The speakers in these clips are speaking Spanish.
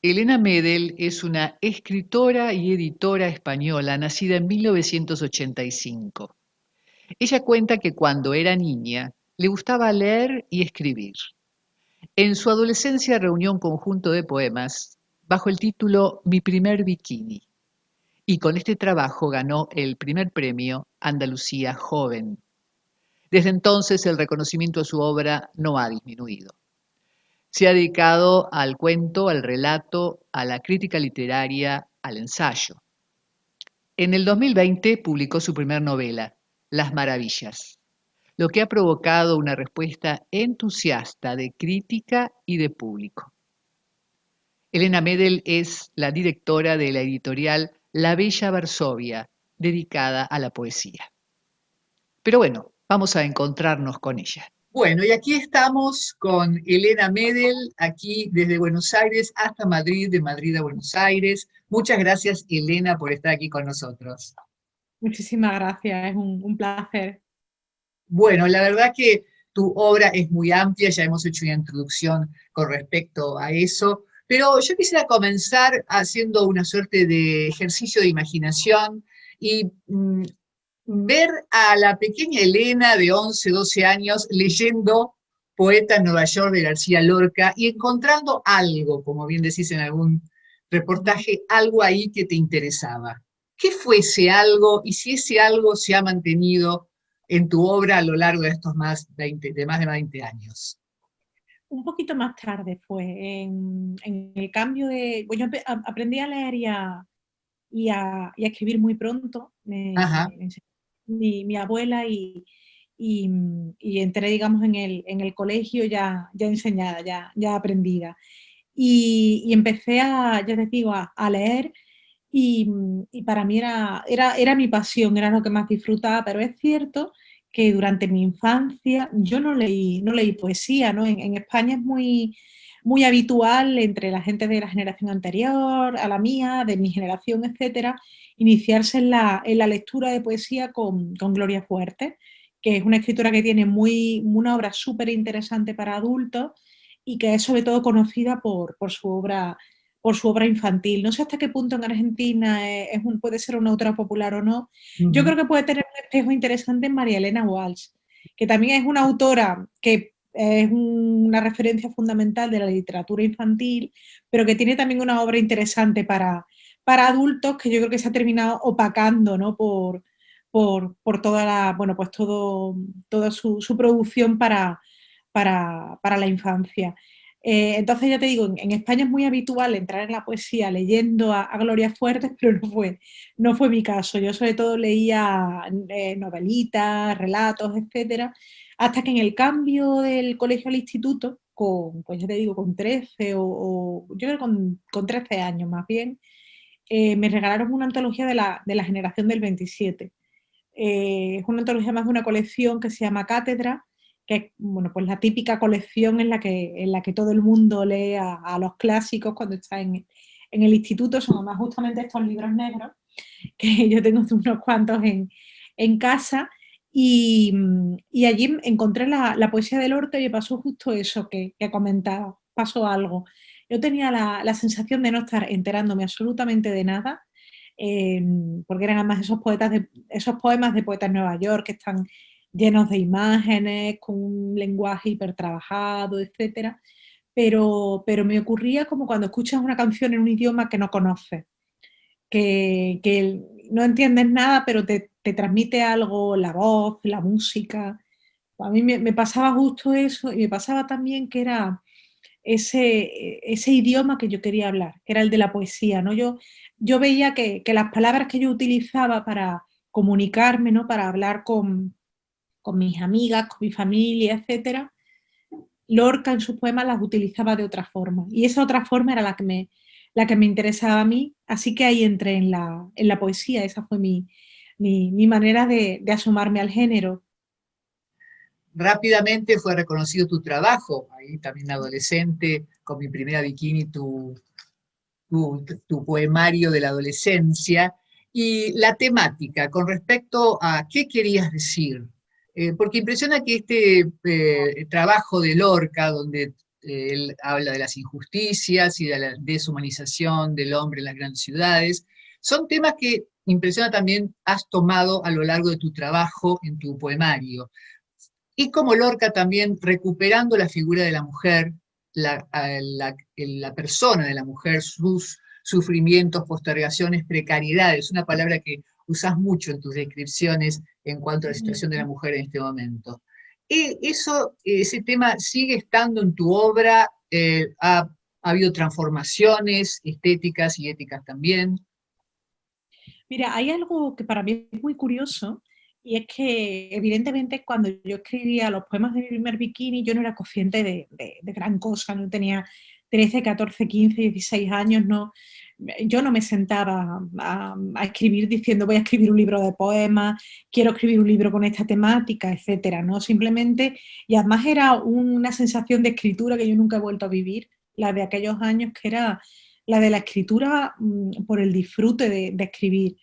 Elena Medel es una escritora y editora española nacida en 1985. Ella cuenta que cuando era niña le gustaba leer y escribir. En su adolescencia reunió un conjunto de poemas bajo el título Mi primer bikini, y con este trabajo ganó el primer premio Andalucía Joven. Desde entonces el reconocimiento a su obra no ha disminuido. Se ha dedicado al cuento, al relato, a la crítica literaria, al ensayo. En el 2020 publicó su primer novela, Las Maravillas, lo que ha provocado una respuesta entusiasta de crítica y de público. Elena Medel es la directora de la editorial La Bella Varsovia, dedicada a la poesía. Pero bueno, vamos a encontrarnos con ella. Bueno, y aquí estamos con Elena Medel, aquí desde Buenos Aires hasta Madrid, de Madrid a Buenos Aires. Muchas gracias, Elena, por estar aquí con nosotros. Muchísimas gracias, es un placer. Bueno, la verdad que tu obra es muy amplia, ya hemos hecho una introducción con respecto a eso, pero yo quisiera comenzar haciendo una suerte de ejercicio de imaginación y ver a la pequeña Elena de 11, 12 años leyendo Poeta en Nueva York de García Lorca y encontrando algo, como bien decís en algún reportaje, algo ahí que te interesaba. ¿Qué fue ese algo y si ese algo se ha mantenido en tu obra a lo largo de estos más de 20 años? Un poquito más tarde fue, en el cambio de... Pues yo aprendí a leer y a escribir muy pronto. Ajá. Me enseñó mi abuela y entré, digamos, en el colegio ya enseñada, ya aprendida. Y empecé ya te digo, a leer y para mí era mi pasión, era lo que más disfrutaba, pero es cierto que durante mi infancia yo no leí poesía, ¿no? En España es muy habitual entre la gente de la generación anterior, a la mía, de mi generación, etcétera, iniciarse en la lectura de poesía con Gloria Fuertes, que es una escritora que tiene una obra súper interesante para adultos y que es sobre todo conocida por su obra infantil. No sé hasta qué punto en Argentina puede ser una autora popular o no. Yo creo que puede tener un espejo interesante en María Elena Walsh, que también es una autora que es una referencia fundamental de la literatura infantil, pero que tiene también una obra interesante para adultos que yo creo que se ha terminado opacando, ¿no? por bueno, pues toda su producción para la infancia. Entonces ya te digo, en España es muy habitual entrar en la poesía leyendo a Gloria Fuertes, pero no fue mi caso. Yo sobre todo leía novelitas, relatos, etcétera, hasta que en el cambio del colegio al instituto, pues ya te digo, con 13 yo creo con 13 años más bien, me regalaron una antología de la generación del 27. Es una antología más de una colección que se llama Cátedra, que es, bueno, pues la típica colección en la que todo el mundo lee a los clásicos cuando está en el instituto. Son además justamente estos libros negros, que yo tengo unos cuantos en casa, y allí encontré la poesía de Lorca y me pasó justo eso que comentaba, pasó algo. Yo tenía la sensación de no estar enterándome absolutamente de nada, eh, porque eran además esos poemas de poetas de Nueva York que están llenos de imágenes, con un lenguaje hipertrabajado, etcétera. Pero me ocurría como cuando escuchas una canción en un idioma que no conoces, que no entiendes nada, pero te transmite algo, la voz, la música. A mí me pasaba justo eso, y me pasaba también que era ese idioma que yo quería hablar, que era el de la poesía, ¿no? Yo veía que las palabras que yo utilizaba para comunicarme, ¿no? Para hablar con mis amigas, con mi familia, etcétera, Lorca en sus poemas las utilizaba de otra forma. Y esa otra forma era la que me interesaba a mí. Así que ahí entré en la poesía. Esa fue mi manera de asomarme al género. Rápidamente fue reconocido tu trabajo, ahí también adolescente, con Mi primera bikini, tu poemario de la adolescencia. Y la temática, con respecto a qué querías decir, porque impresiona que este trabajo de Lorca, donde él habla de las injusticias y de la deshumanización del hombre en las grandes ciudades, son temas que impresiona también has tomado a lo largo de tu trabajo en tu poemario. Y como Lorca también recuperando la figura de la mujer, la persona de la mujer, sus sufrimientos, postergaciones, precariedades, una palabra que usas mucho en tus descripciones en cuanto a la situación de la mujer en este momento. Ese tema sigue estando en tu obra, ha habido transformaciones estéticas y éticas también. Mira, hay algo que para mí es muy curioso y es que evidentemente cuando yo escribía los poemas de mi primer bikini yo no era consciente de gran cosa, no tenía 13, 14, 15, 16 años, no, yo no me sentaba a escribir diciendo voy a escribir un libro de poemas, quiero escribir un libro con esta temática, etcétera, ¿no? Simplemente, y además era una sensación de escritura que yo nunca he vuelto a vivir, la de aquellos años, que era la de la escritura por el disfrute de escribir,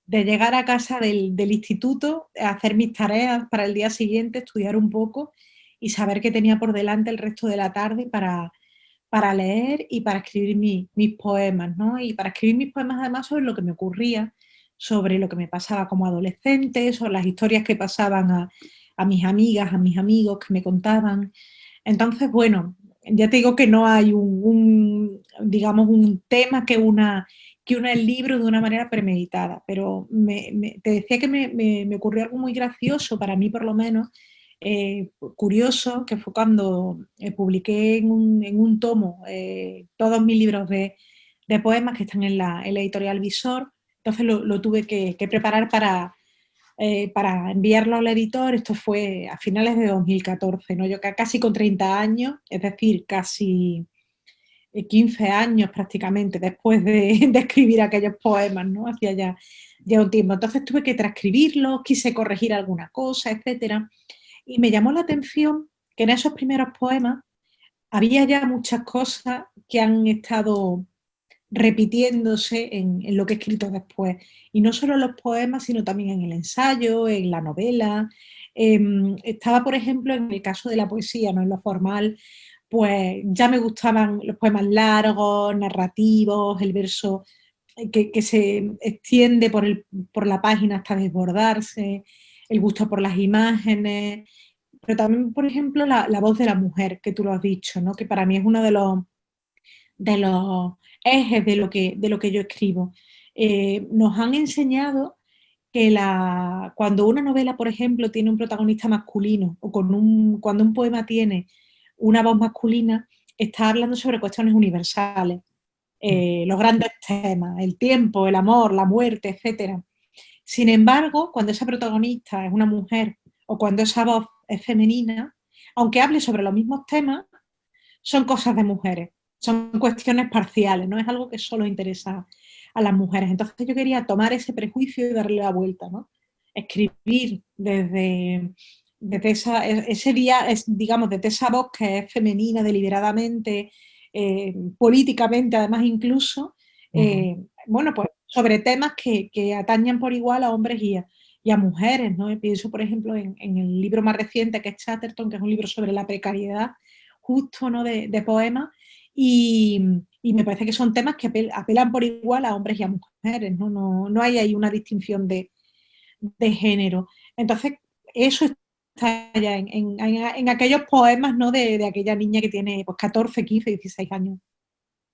de llegar a casa del instituto, hacer mis tareas para el día siguiente, estudiar un poco y saber que tenía por delante el resto de la tarde para leer y para escribir mis poemas, ¿no? Y para escribir mis poemas además sobre lo que me ocurría, sobre lo que me pasaba como adolescente, sobre las historias que pasaban a mis amigas, a mis amigos que me contaban. Entonces, bueno, ya te digo que no hay digamos, un tema que una el libro de una manera premeditada, pero te decía que me ocurrió algo muy gracioso, para mí por lo menos, curioso, que fue cuando publiqué en un tomo todos mis libros de poemas que están en la editorial Visor. Entonces lo tuve que preparar para enviarlo al editor. Esto fue a finales de 2014, ¿no? Yo casi con 30 años, es decir, casi 15 años prácticamente después de escribir aquellos poemas, ¿no? Hacía ya un tiempo. Entonces tuve que transcribirlos, quise corregir alguna cosa, etcétera. Y me llamó la atención que en esos primeros poemas había ya muchas cosas que han estado repitiéndose en lo que he escrito después. Y no solo en los poemas, sino también en el ensayo, en la novela. Estaba, por ejemplo, en el caso de la poesía, no en lo formal, pues ya me gustaban los poemas largos, narrativos, el verso que se extiende por la página hasta desbordarse, el gusto por las imágenes, pero también, por ejemplo, la voz de la mujer, que tú lo has dicho, ¿no? Que para mí es uno de los ejes de lo que yo escribo. Nos han enseñado que cuando una novela, por ejemplo, tiene un protagonista masculino o cuando un poema tiene una voz masculina, está hablando sobre cuestiones universales, los grandes temas, el tiempo, el amor, la muerte, etc. Sin embargo, cuando esa protagonista es una mujer o cuando esa voz es femenina, aunque hable sobre los mismos temas, son cosas de mujeres, son cuestiones parciales, no es algo que solo interesa a las mujeres. Entonces yo quería tomar ese prejuicio y darle la vuelta, ¿no? Escribir desde ese día, digamos, desde esa voz que es femenina deliberadamente, políticamente además incluso, bueno, pues sobre temas que atañan por igual a hombres y a mujeres, ¿no? Y pienso, por ejemplo, en el libro más reciente, que es Chatterton, que es un libro sobre la precariedad, justo, ¿no? de poemas, y me parece que son temas que apelan por igual a hombres y a mujeres, ¿no? No hay ahí una distinción de género. Entonces, eso está ya en aquellos poemas, ¿no? de aquella niña que tiene pues, 14, 15, 16 años.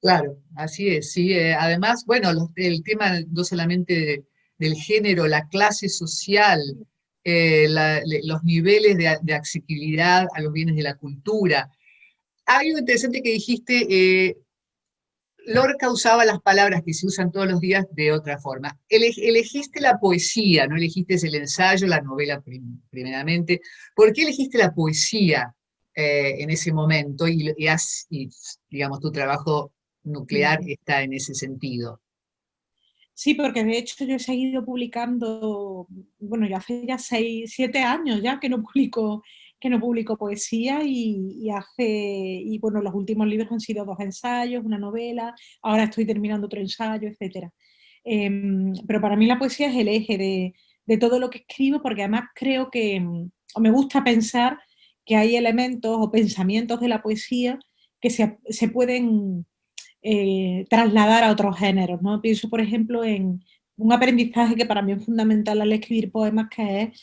Claro, así es, sí. Además, bueno, el tema no solamente del género, la clase social, los niveles de asequibilidad a los bienes de la cultura. Hay algo interesante que dijiste, Lorca usaba las palabras que se usan todos los días de otra forma. Elegiste la poesía, no elegiste el ensayo, la novela primeramente. ¿Por qué elegiste la poesía en ese momento? Y, digamos, tu trabajo nuclear está en ese sentido. Sí, porque de hecho yo he seguido publicando, bueno, ya hace ya 6, 7 años ya que no publico poesía y bueno, los últimos libros han sido 2 ensayos, una novela, ahora estoy terminando otro ensayo, etcétera. pero para mí la poesía es el eje de todo lo que escribo, porque además creo que, o me gusta pensar que hay elementos o pensamientos de la poesía que se pueden trasladar a otros géneros, ¿no? Pienso, por ejemplo, en un aprendizaje que para mí es fundamental al escribir poemas, que es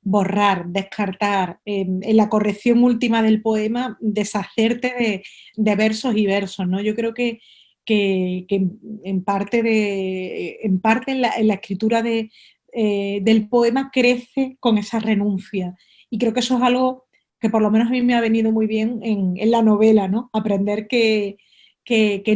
borrar, descartar, en la corrección última del poema, deshacerte de versos y versos, ¿no? Yo creo que en parte en la escritura del poema crece con esa renuncia. Y creo que eso es algo que por lo menos a mí me ha venido muy bien en la novela, ¿no? Aprender que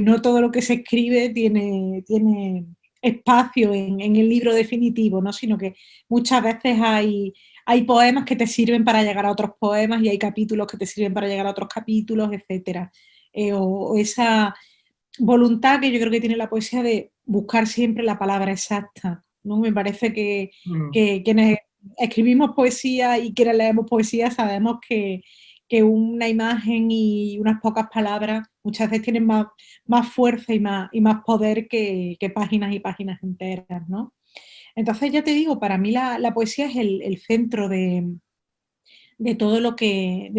no todo lo que se escribe tiene espacio en el libro definitivo, ¿no? Sino que muchas veces hay poemas que te sirven para llegar a otros poemas y hay capítulos que te sirven para llegar a otros capítulos, etcétera. O esa voluntad que yo creo que tiene la poesía de buscar siempre la palabra exacta, ¿no? Me parece que quienes escribimos poesía y quienes leemos poesía sabemos que una imagen y unas pocas palabras muchas veces tienen más fuerza y más poder que páginas y páginas enteras, ¿no? Entonces, ya te digo, para mí la poesía es el centro de todo lo que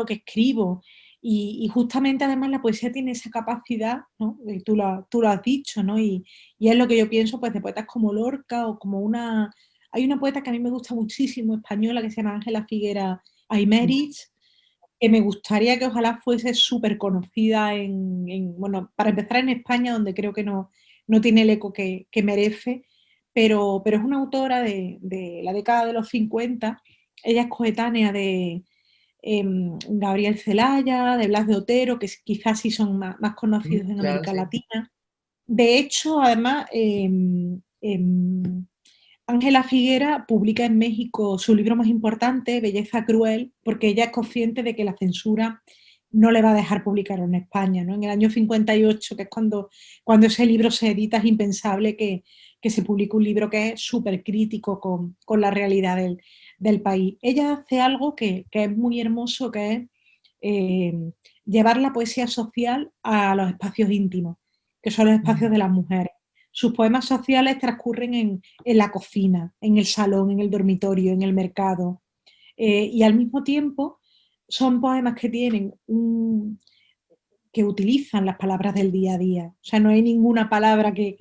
escribo. Y justamente además la poesía tiene esa capacidad, ¿no? Tú lo has dicho, ¿no? Y es lo que yo pienso pues, de poetas como Lorca o como una... Hay una poeta que a mí me gusta muchísimo, española, que se llama Ángela Figuera Aymerich, que me gustaría que ojalá fuese súper conocida bueno, para empezar en España, donde creo que no tiene el eco que merece, pero es una autora de la década de los 50. Ella es coetánea de Gabriel Celaya, de Blas de Otero, que quizás sí son más conocidos en Claro, América sí. Latina. De hecho, además, Ángela Figuera publica en México su libro más importante, Belleza Cruel, porque ella es consciente de que la censura no le va a dejar publicarlo en España, ¿no? En el año 58, que es cuando ese libro se edita, es impensable que se publique un libro que es súper crítico con la realidad del país. Ella hace algo que es muy hermoso, que es eh, llevar la poesía social a los espacios íntimos, que son los espacios de las mujeres. Sus poemas sociales transcurren en la cocina, en el salón, en el dormitorio, en el mercado. Y al mismo tiempo son poemas que que utilizan las palabras del día a día. O sea, no hay ninguna palabra que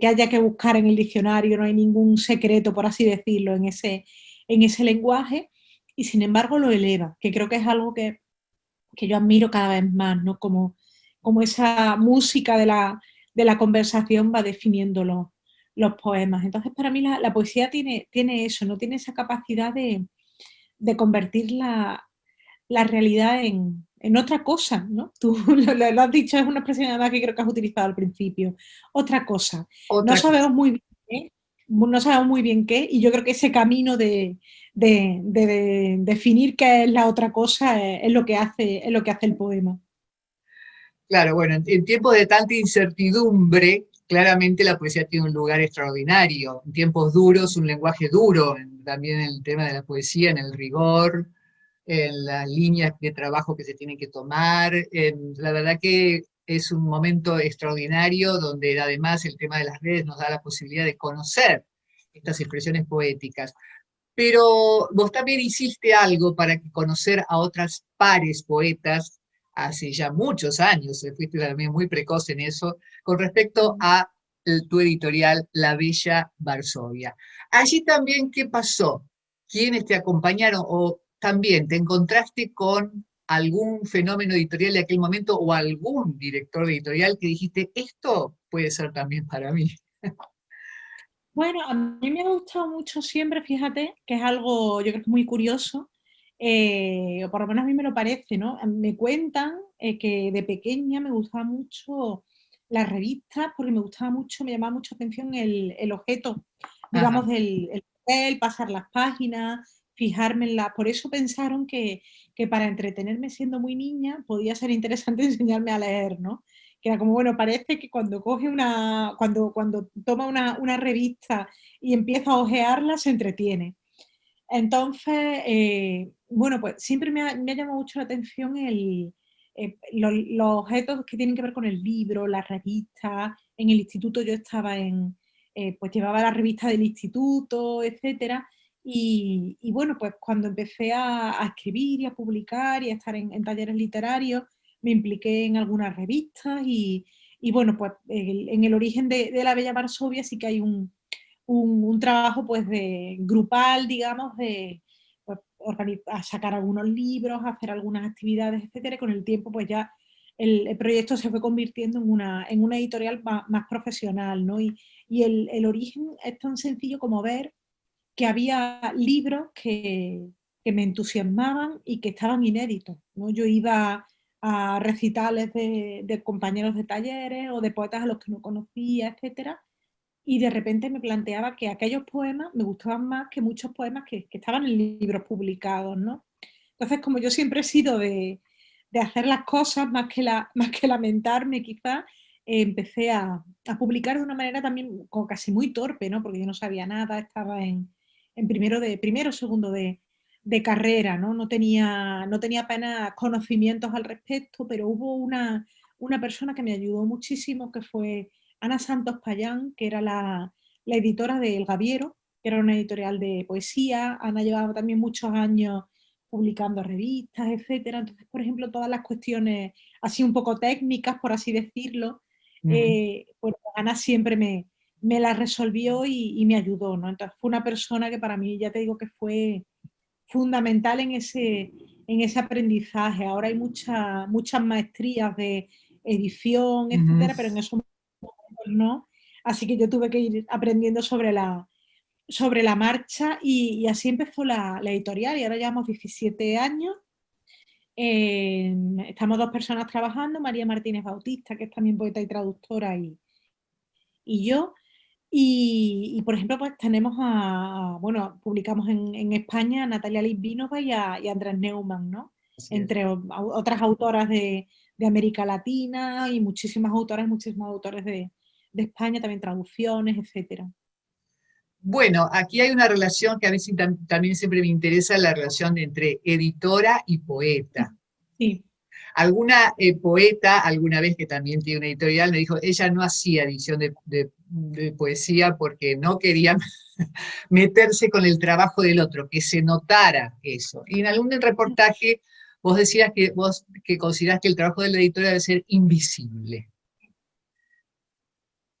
haya que buscar en el diccionario, no hay ningún secreto, por así decirlo, en ese lenguaje, y sin embargo lo eleva, que creo que es algo que yo admiro cada vez más, ¿no? Como esa música de la conversación va definiendo los poemas. Entonces, para mí la poesía tiene eso, ¿no? Tiene esa capacidad de convertir la realidad en otra cosa, ¿no? Tú lo has dicho, es una expresión además que creo que has utilizado al principio. Otra cosa. No Otra cosa. sabemos muy bien qué, no sabemos muy bien qué, y yo creo que ese camino de definir qué es la otra cosa es lo que hace el poema. Claro, bueno, en tiempos de tanta incertidumbre, claramente la poesía tiene un lugar extraordinario. En tiempos duros, un lenguaje duro, también en el tema de la poesía, en el rigor, en las líneas de trabajo que se tienen que tomar. La verdad que es un momento extraordinario donde además el tema de las redes nos da la posibilidad de conocer estas expresiones poéticas. Pero vos también hiciste algo para conocer a otras pares poetas hace ya muchos años, fuiste también muy precoz en eso, con respecto a tu editorial La Bella Varsovia. Allí también, ¿qué pasó? ¿Quiénes te acompañaron? ¿O también te encontraste con algún fenómeno editorial de aquel momento o algún director de editorial que dijiste, esto puede ser también para mí? Bueno, a mí me ha gustado mucho siempre, fíjate, que es algo, yo creo que muy curioso, o por lo menos a mí me lo parece, ¿no? Me cuentan que de pequeña me gustaba mucho las revistas, porque me gustaba mucho, me llamaba mucho atención el objeto, digamos, Ajá. del el papel, pasar las páginas, fijarme en las... Por eso pensaron que para entretenerme siendo muy niña podía ser interesante enseñarme a leer, ¿no? Que era como, bueno, parece que cuando cuando toma una revista y empieza a hojearla, se entretiene. Entonces, bueno, pues siempre me ha llamado mucho la atención los objetos que tienen que ver con el libro, la revista, en el instituto yo estaba pues llevaba la revista del instituto, etcétera, y bueno, pues cuando empecé a escribir y a publicar y a estar en talleres literarios, me impliqué en algunas revistas y bueno, pues en el origen de La Bella Varsovia sí que hay un trabajo pues de grupal, digamos, de pues, a sacar algunos libros, hacer algunas actividades, etcétera, y con el tiempo pues ya el proyecto se fue convirtiendo en una editorial más profesional, ¿no? Y el origen es tan sencillo como ver que había libros que me entusiasmaban y que estaban inéditos, ¿no? Yo iba a recitales de compañeros de talleres o de poetas a los que no conocía, etcétera, y de repente me planteaba que aquellos poemas me gustaban más que muchos poemas que estaban en libros publicados, ¿no? Entonces, como yo siempre he sido de hacer las cosas más que lamentarme quizá, empecé a publicar de una manera también como casi muy torpe, ¿no? Porque yo no sabía nada, estaba en primero o segundo de carrera, ¿no? No tenía apenas conocimientos al respecto, pero hubo una persona que me ayudó muchísimo, que fue Ana Santos Payán, que era la editora de El Gaviero, que era una editorial de poesía. Ana llevaba también muchos años publicando revistas, etcétera. Entonces, por ejemplo, todas las cuestiones así un poco técnicas, por así decirlo, pues Ana siempre me las resolvió y me ayudó, ¿no? Entonces fue una persona que para mí, ya te digo que fue fundamental en ese aprendizaje. Ahora hay muchas maestrías de edición, etcétera, pero en esos momentos no. Así que yo tuve que ir aprendiendo sobre la marcha y así empezó la editorial y ahora llevamos 17 años. Estamos dos personas trabajando, María Martínez Bautista, que es también poeta y traductora, y yo. Y, por ejemplo, pues tenemos bueno, publicamos en España a Natalia Litvínova y a Andrés Neumann, ¿no? Así es. Entre otras autoras de América Latina y muchísimas autoras, muchísimos autores de España, también traducciones, etcétera. Bueno, aquí hay una relación que a mí sí también siempre me interesa, la relación entre editora y poeta. Sí. Alguna poeta, alguna vez que también tiene una editorial, me dijo, ella no hacía edición de poesía porque no quería meterse con el trabajo del otro, que se notara eso. Y en algún reportaje vos decías que vos que considerás que el trabajo de la editora debe ser invisible.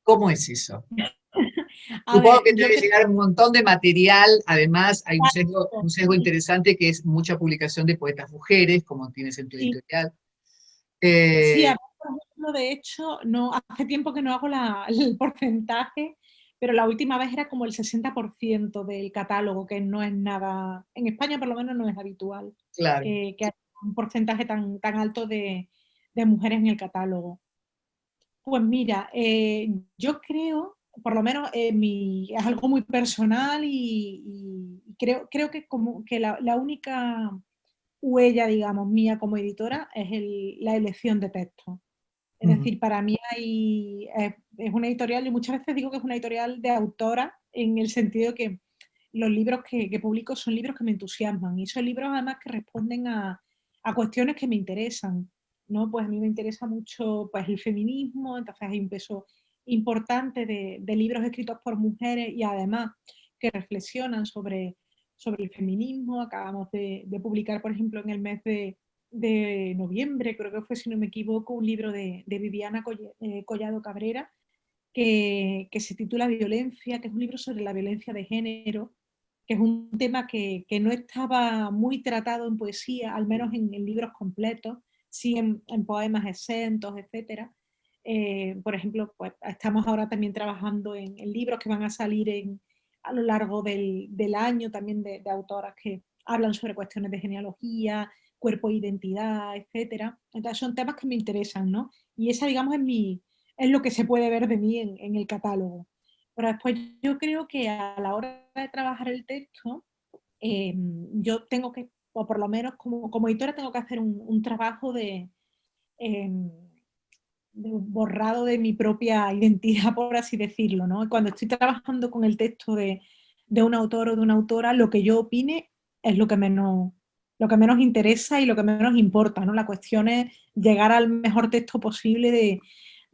¿Cómo es eso? A Supongo ver, que te yo debe creo llegar un montón de material, además hay un sesgo que interesante que es mucha publicación de poetas mujeres, como tienes en tu sí. editorial. Sí, Eh, a mí, por ejemplo, de hecho, no, hace tiempo que no hago el porcentaje, pero la última vez era como el 60% del catálogo, que no es nada, en España por lo menos no es habitual, claro. que haya un porcentaje tan alto de mujeres en el catálogo. Pues mira, yo creo, por lo menos es algo muy personal y creo que, como, que la única huella, digamos, mía como editora es la elección de textos. Es Mm, decir, para mí es una editorial, y muchas veces digo que es una editorial de autora, en el sentido que los libros que publico son libros que me entusiasman y son libros además que responden a cuestiones que me interesan, ¿no? Pues a mí me interesa mucho pues, el feminismo, entonces hay un peso importante de libros escritos por mujeres y además que reflexionan sobre el feminismo. Acabamos de publicar, por ejemplo, en el mes de noviembre, creo que fue, si no me equivoco, un libro de Viviana Collado Cabrera, que se titula Violencia, que es un libro sobre la violencia de género, que es un tema que no estaba muy tratado en poesía, al menos en libros completos, sí en poemas exentos, etc. Por ejemplo, pues, estamos ahora también trabajando en libros que van a salir a lo largo del año, también de autoras que hablan sobre cuestiones de genealogía, cuerpo e identidad, etcétera. Entonces son temas que me interesan, ¿no? Y esa, digamos, es lo que se puede ver de mí en el catálogo. Pero después yo creo que a la hora de trabajar el texto, yo tengo que, o por lo menos como editora, tengo que hacer un trabajo eh, de borrado de mi propia identidad, por así decirlo, ¿no? Cuando estoy trabajando con el texto de un autor o de una autora, lo que yo opine es lo que menos interesa y lo que menos importa, ¿no? La cuestión es llegar al mejor texto posible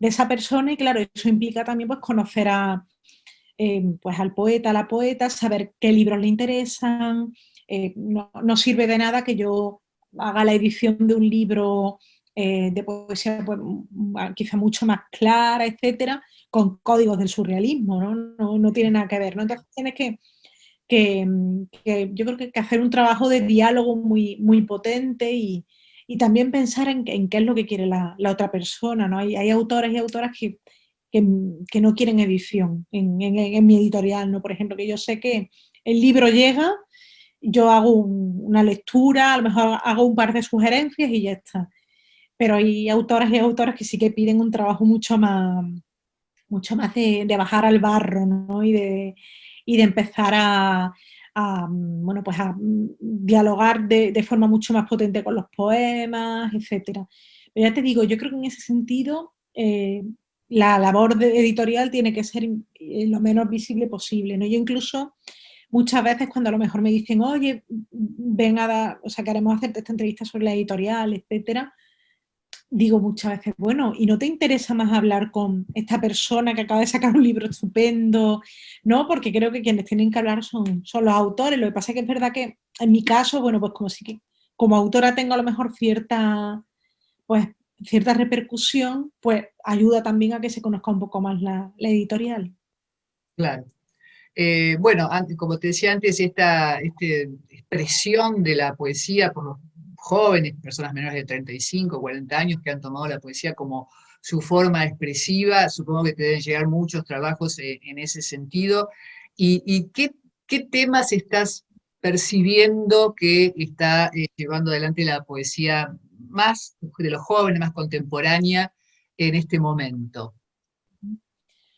esa persona y claro, eso implica también pues conocer pues al poeta, a la poeta, saber qué libros le interesan. No sirve de nada que yo haga la edición de un libro de poesía pues, quizá mucho más clara, etcétera, con códigos del surrealismo, ¿no? No tiene nada que ver, ¿no? Entonces tienes que yo creo que hacer un trabajo de diálogo muy potente y también pensar en qué es lo que quiere la otra persona, ¿no? Hay autores y autoras que no quieren edición en mi editorial, ¿no? Por ejemplo, que yo sé que el libro llega, yo hago una lectura, a lo mejor hago un par de sugerencias y ya está. Pero hay autoras y autoras que sí que piden un trabajo mucho más de bajar al barro, ¿no? Y de empezar bueno, pues a dialogar de forma mucho más potente con los poemas, etcétera. Pero ya te digo, yo creo que en ese sentido la labor editorial tiene que ser lo menos visible posible, ¿no? Yo incluso muchas veces cuando a lo mejor me dicen, oye, ven a dar, o sea, queremos hacerte esta entrevista sobre la editorial, etcétera, digo muchas veces, bueno, ¿y no te interesa más hablar con esta persona que acaba de sacar un libro estupendo? ¿No? Porque creo que quienes tienen que hablar son los autores. Lo que pasa es que es verdad que en mi caso, bueno, pues como sí que como autora tengo a lo mejor pues, cierta repercusión, pues ayuda también a que se conozca un poco más la editorial. Claro. Bueno, como te decía antes, esta expresión de la poesía por los jóvenes, personas menores de 35, 40 años que han tomado la poesía como su forma expresiva, supongo que te deben llegar muchos trabajos en ese sentido. ¿Y qué temas estás percibiendo que está llevando adelante la poesía más de los jóvenes, más contemporánea en este momento?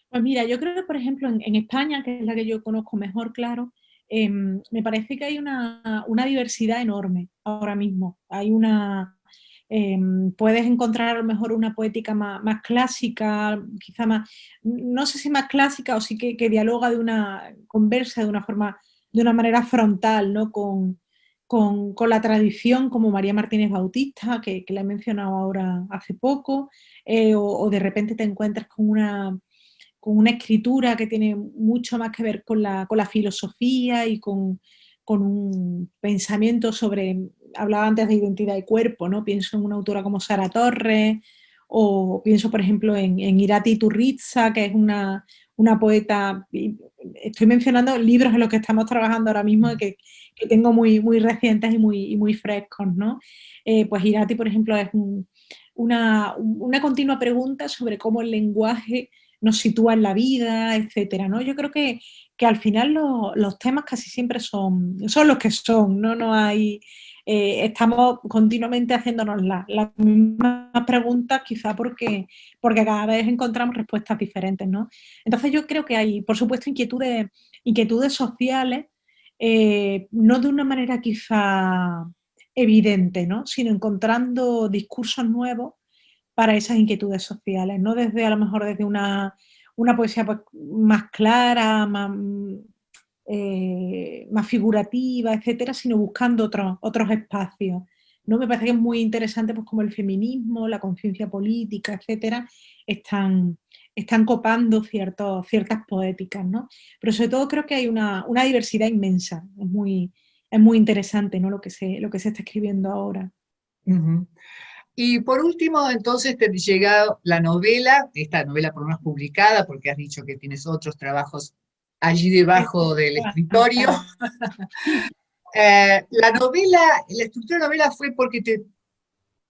Pues mira, yo creo que, por ejemplo, en España, que es la que yo conozco mejor, claro, me parece que hay una diversidad enorme ahora mismo. Puedes encontrar a lo mejor una poética más clásica, quizá más, no sé si más clásica o sí que dialoga conversa de una manera frontal, ¿no? Con la tradición, como María Martínez Bautista, que la he mencionado ahora hace poco, o de repente te encuentras con una escritura que tiene mucho más que ver con la filosofía y con un pensamiento hablaba antes de identidad y cuerpo, ¿no? Pienso en una autora como Sara Torres, o pienso, por ejemplo, en Irati Iturritza, que es una poeta. Estoy mencionando libros en los que estamos trabajando ahora mismo que tengo muy recientes y muy frescos, ¿no? Pues Irati, por ejemplo, es una continua pregunta sobre cómo el lenguaje nos sitúa en la vida, etcétera, ¿no? Yo creo que al final los temas casi siempre son los que son, ¿no? No hay, estamos continuamente haciéndonos las mismas preguntas, quizá porque cada vez encontramos respuestas diferentes, ¿no? Entonces yo creo que hay, por supuesto, inquietudes sociales, no de una manera quizá evidente, ¿no? Sino encontrando discursos nuevos para esas inquietudes sociales, no desde a lo mejor desde una poesía pues, más clara, más figurativa, etcétera, sino buscando otros espacios. ¿No? Me parece que es muy interesante pues, como el feminismo, la conciencia política, etcétera, están copando ciertas poéticas, ¿no? Pero sobre todo creo que hay una diversidad inmensa, es muy interesante, ¿no? Lo que se está escribiendo ahora. Ujú. Y por último, entonces te llega la novela, esta novela por lo menos publicada, porque has dicho que tienes otros trabajos allí debajo del escritorio. La novela, la estructura de la novela fue porque te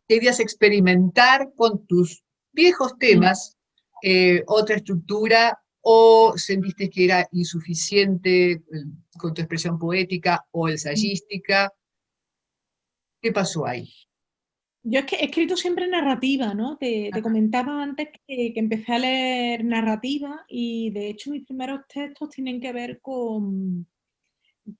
querías experimentar con tus viejos temas otra estructura o sentiste que era insuficiente con tu expresión poética o ensayística. ¿Qué pasó ahí? Yo es que he escrito siempre narrativa, ¿no? Te comentaba antes que empecé a leer narrativa y de hecho mis primeros textos tienen que ver con.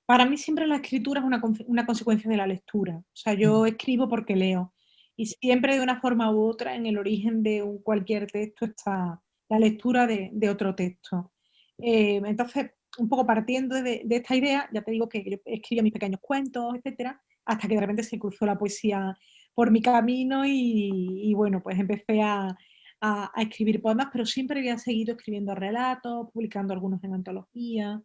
Para mí siempre la escritura es una consecuencia de la lectura. O sea, yo escribo porque leo y siempre de una forma u otra en el origen de cualquier texto está la lectura de otro texto. Entonces, un poco partiendo de esta idea, ya te digo que yo escribía mis pequeños cuentos, etcétera, hasta que de repente se cruzó la poesía por mi camino y bueno, pues empecé a escribir poemas, pero siempre había seguido escribiendo relatos, publicando algunos en antologías.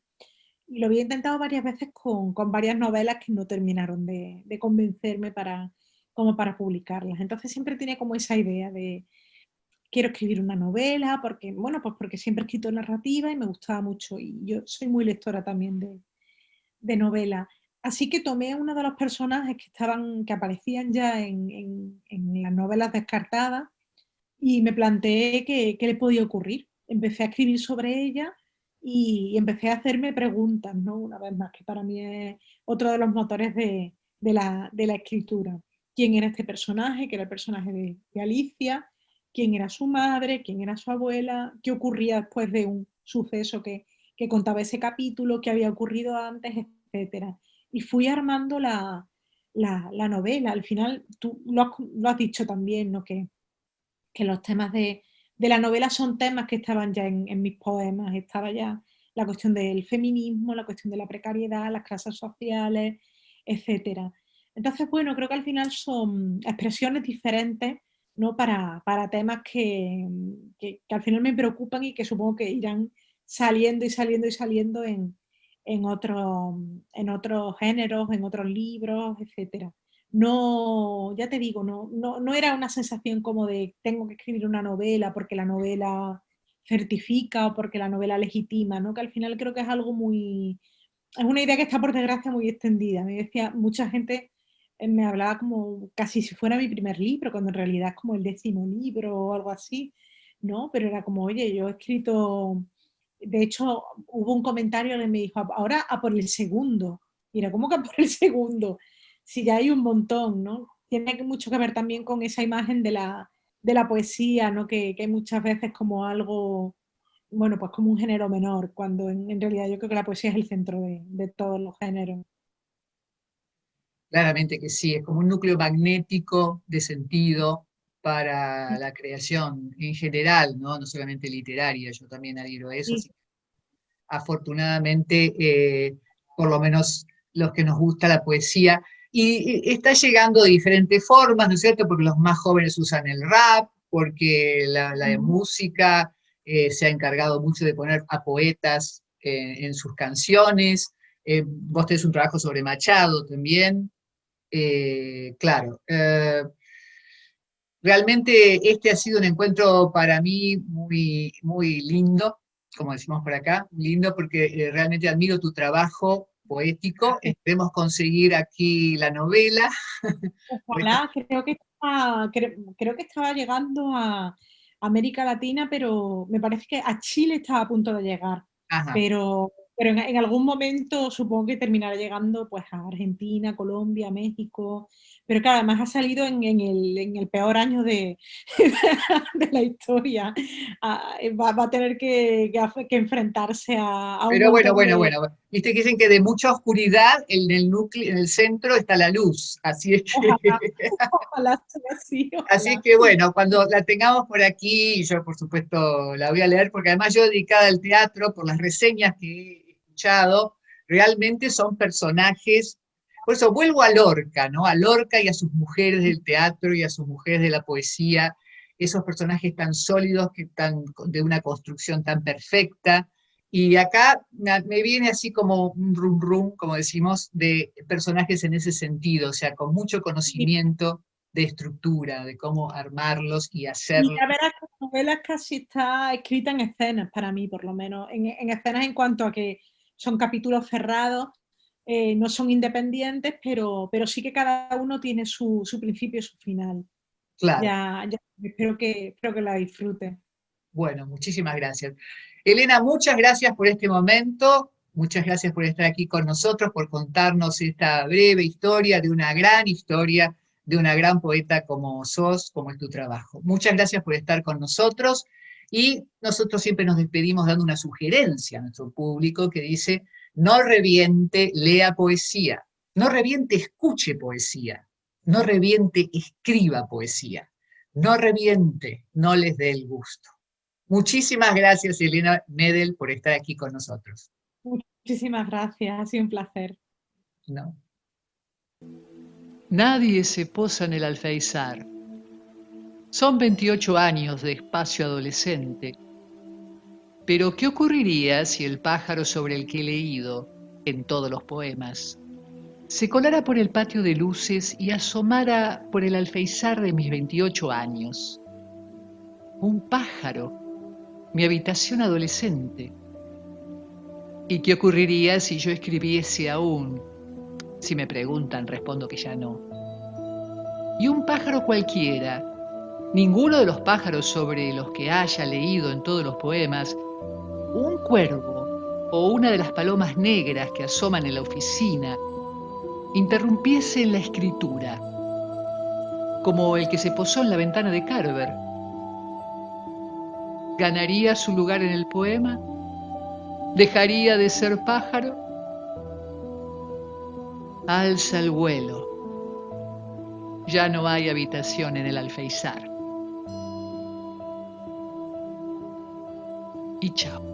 Y lo había intentado varias veces con varias novelas que no terminaron de convencerme como para publicarlas. Entonces siempre tenía como esa idea de quiero escribir una novela, porque, bueno, pues porque siempre he escrito narrativa y me gustaba mucho. Y yo soy muy lectora también de novelas. Así que tomé uno de los personajes que aparecían ya en las novelas descartadas y me planteé qué le podía ocurrir. Empecé a escribir sobre ella y empecé a hacerme preguntas, ¿no? Una vez más, que para mí es otro de los motores de la escritura. ¿Quién era este personaje? ¿Qué era el personaje de Alicia? ¿Quién era su madre? ¿Quién era su abuela? ¿Qué ocurría después de un suceso que contaba ese capítulo? ¿Qué había ocurrido antes? Etcétera. Y fui armando la novela. Al final, tú lo has dicho también, ¿no? Que los temas de la novela son temas que estaban ya en mis poemas. Estaba ya la cuestión del feminismo, la cuestión de la precariedad, las clases sociales, etcétera. Entonces, bueno, creo que al final son expresiones diferentes, ¿no? Para temas que al final me preocupan y que supongo que irán saliendo y saliendo y saliendo en, otros, en otros géneros, en otros libros, etcétera. No, ya te digo, no era una sensación como de tengo que escribir una novela porque la novela certifica o porque la novela legitima, ¿no? Que al final creo que es algo es una idea que está por desgracia muy extendida. Me decía, mucha gente me hablaba como casi si fuera mi primer libro, cuando en realidad es como el 10º libro o algo así, ¿no? Pero era como, oye, yo he escrito, de hecho, hubo un comentario que me dijo, ahora a por el segundo. Y era, ¿cómo que a por el segundo? Si ya hay un montón, ¿no? Tiene mucho que ver también con esa imagen de la poesía, ¿no? Que muchas veces como algo, bueno, pues como un género menor, cuando en realidad yo creo que la poesía es el centro de todos los géneros. Claramente que sí, es como un núcleo magnético de sentido para la creación en general, ¿no? No solamente literaria, yo también adhiero a eso, Sí, así que afortunadamente, por lo menos los que nos gusta la poesía, y está llegando de diferentes formas, ¿no es cierto? Porque los más jóvenes usan el rap, porque la música se ha encargado mucho de poner a poetas en sus canciones. Vos tenés un trabajo sobre Machado también. Claro, realmente este ha sido un encuentro para mí muy, muy lindo, como decimos por acá, lindo porque realmente admiro tu trabajo poético. Esperemos conseguir aquí la novela. ojalá, creo que estaba llegando a América Latina, pero me parece que a Chile estaba a punto de llegar. Ajá. Pero en algún momento supongo que terminará llegando pues a Argentina, Colombia, México. Pero claro, además ha salido en el peor año de la historia. Va a tener que enfrentarse a un Pero bueno, montón bueno, de... bueno. Viste que dicen que de mucha oscuridad en el núcleo, en el centro está la luz. Así es que Ojalá, ojalá sea así, así ojalá. que bueno, cuando la tengamos por aquí, yo por supuesto la voy a leer, porque además yo dedicada al teatro, por las reseñas que he escuchado, realmente son personajes, por eso vuelvo a Lorca, ¿no? A Lorca y a sus mujeres del teatro y a sus mujeres de la poesía, esos personajes tan sólidos, que tan, de una construcción tan perfecta. Y acá me viene así como un rum rum, como decimos, de personajes en ese sentido, o sea, con mucho conocimiento de estructura, de cómo armarlos y Y hacerlos. ya verás que la novela casi está escrita en escenas, para mí por lo menos, en escenas en cuanto a que son capítulos cerrados, no son independientes, pero sí que cada uno tiene su principio y su final. Claro. Ya espero que la disfrute. Bueno, muchísimas gracias. Elena, muchas gracias por este momento, muchas gracias por estar aquí con nosotros, por contarnos esta breve historia de una gran poeta como sos, como es tu trabajo. Muchas gracias por estar con nosotros y nosotros siempre nos despedimos dando una sugerencia a nuestro público que dice, no reviente, lea poesía, no reviente, escuche poesía, no reviente, escriba poesía, no reviente, no les dé el gusto. Muchísimas gracias, Elena Medel, por estar aquí con nosotros. Muchísimas gracias, ha sido un placer. ¿No? Nadie se posa en el alféizar. Son 28 años de espacio adolescente. Pero ¿qué ocurriría si el pájaro sobre el que he leído, en todos los poemas, se colara por el patio de luces y asomara por el alféizar de mis 28 años? Un pájaro, mi habitación adolescente. ¿Y qué ocurriría si yo escribiese aún? Si me preguntan, respondo que ya no. Y un pájaro cualquiera, ninguno de los pájaros sobre los que haya leído en todos los poemas, un cuervo o una de las palomas negras que asoman en la oficina, interrumpiese en la escritura, como el que se posó en la ventana de Carver, ¿ganaría su lugar en el poema? ¿Dejaría de ser pájaro? Alza el vuelo. Ya no hay habitación en el alféizar. Y chao.